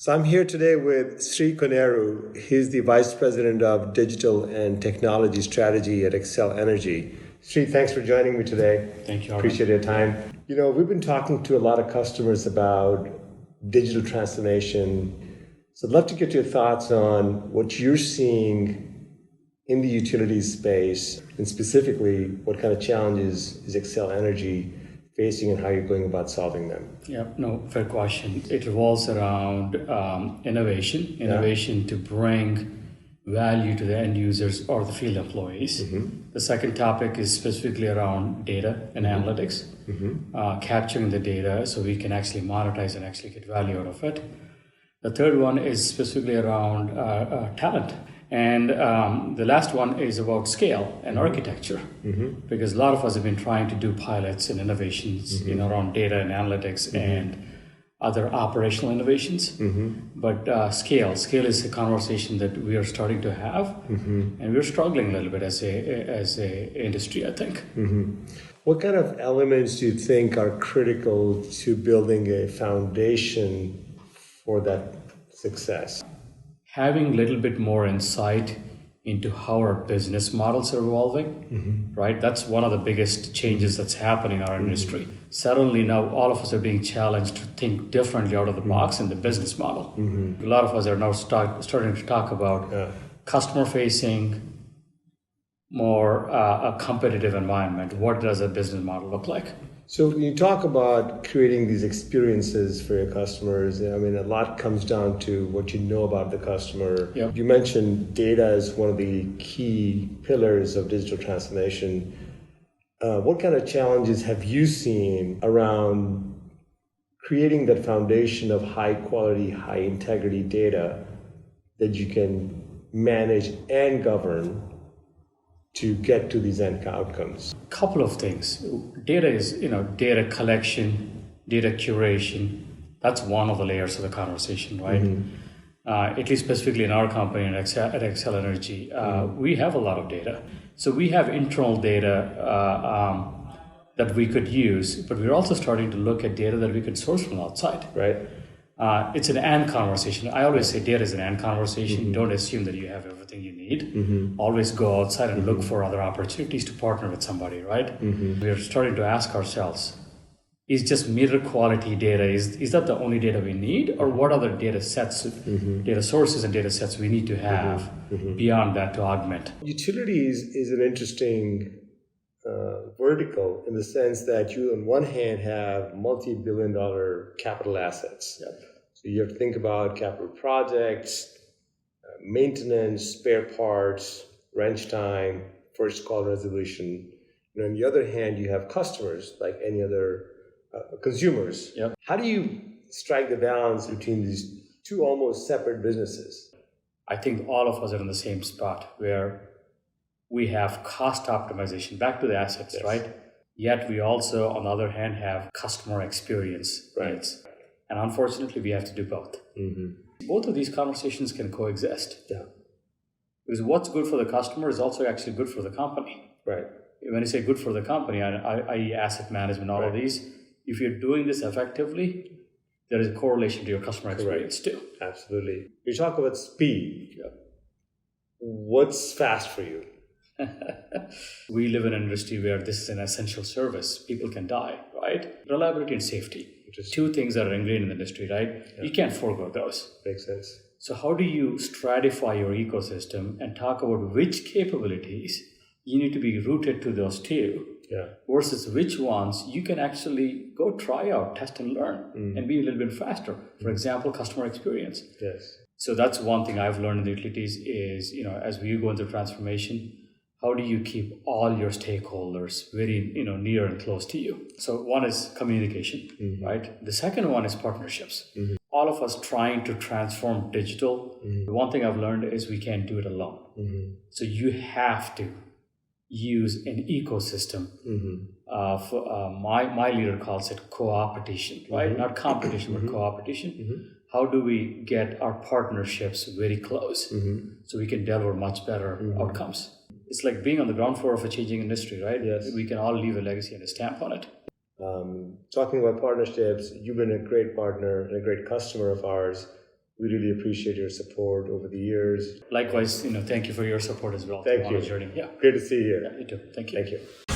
So I'm here today with Sri Koneru. He's the Vice President of Digital and Technology Strategy at Xcel Energy. Sri, thanks for joining me today. Thank you. Appreciate your time. You know, we've been talking to a lot of customers about digital transformation. So I'd love to get your thoughts on what you're seeing in the utilities space, and specifically what kind of challenges is Xcel Energy facing and how you're going about solving them. Yeah, no, fair question. It revolves around innovation to bring value to the end users or the field employees. The second topic is specifically around data and analytics, capturing the data so we can actually monetize and actually get value out of it. The third one is specifically around talent. And the last one is about scale and architecture, because a lot of us have been trying to do pilots and innovations around data and analytics and other operational innovations. But scale is a conversation that we are starting to have, and we're struggling a little bit as a industry, I think. What kind of elements do you think are critical to building a foundation for that success? Having a little bit more insight into how our business models are evolving, right? That's one of the biggest changes that's happening in our industry. Suddenly now all of us are being challenged to think differently out of the box in the business model. A lot of us are now starting to talk about customer facing, more a competitive environment. What does a business model look like? So when you talk about creating these experiences for your customers, I mean, a lot comes down to what you know about the customer. Yep. You mentioned data as one of the key pillars of digital transformation. What kind of challenges have you seen around creating that foundation of high quality, high integrity data that you can manage and govern to get to these end outcomes? Couple of things. Data is, data collection, data curation. That's one of the layers of the conversation, right? At least specifically in our company at Xcel Energy, we have a lot of data. So we have internal data that we could use, but we're also starting to look at data that we could source from outside. Right. It's an and conversation. I always say data is an and conversation. Don't assume that you have everything you need. Always go outside and look for other opportunities to partner with somebody, right? We're starting to ask ourselves, is just meter quality data, is that the only data we need? Or what other data sets, data sources and data sets we need to have beyond that to augment? Utilities is an interesting vertical in the sense that you on one hand have multi-billion-dollar capital assets. So you have to think about capital projects, maintenance, spare parts, wrench time, first call resolution. And on the other hand, you have customers like any other consumers. How do you strike the balance between these two almost separate businesses? I think all of us are in the same spot where we have cost optimization back to the assets, right? Yet we also, on the other hand, have customer experience needs. And unfortunately, we have to do both. Both of these conversations can coexist. Because what's good for the customer is also actually good for the company. Right. When you say good for the company, i.e. asset management, all of these, if you're doing this effectively, there is a correlation to your customer experience too. Absolutely. You talk about speed. What's fast for you? We live in an industry where this is an essential service. People can die, right? Reliability and safety. Two things that are ingrained in the industry, right? You can't forego those. Makes sense. So how do you stratify your ecosystem and talk about which capabilities you need to be rooted to those two versus which ones you can actually go try out, test and learn and be a little bit faster? For example, customer experience. So that's one thing I've learned in the utilities is, as we go into transformation, how do you keep all your stakeholders very, near and close to you? So one is communication, right? The second one is partnerships. All of us trying to transform digital. The one thing I've learned is we can't do it alone. So you have to use an ecosystem. My leader calls it co-opetition, right? Not competition, but co-opetition. How do we get our partnerships very close so we can deliver much better outcomes? It's like being on the ground floor of a changing industry, right? We can all leave a legacy and a stamp on it. Talking about partnerships, you've been a great partner and a great customer of ours. We really appreciate your support over the years. Likewise, thank you for your support as well. Thank you. On the journey. Yeah. Great to see you here. Yeah, you too. Thank you. Thank you.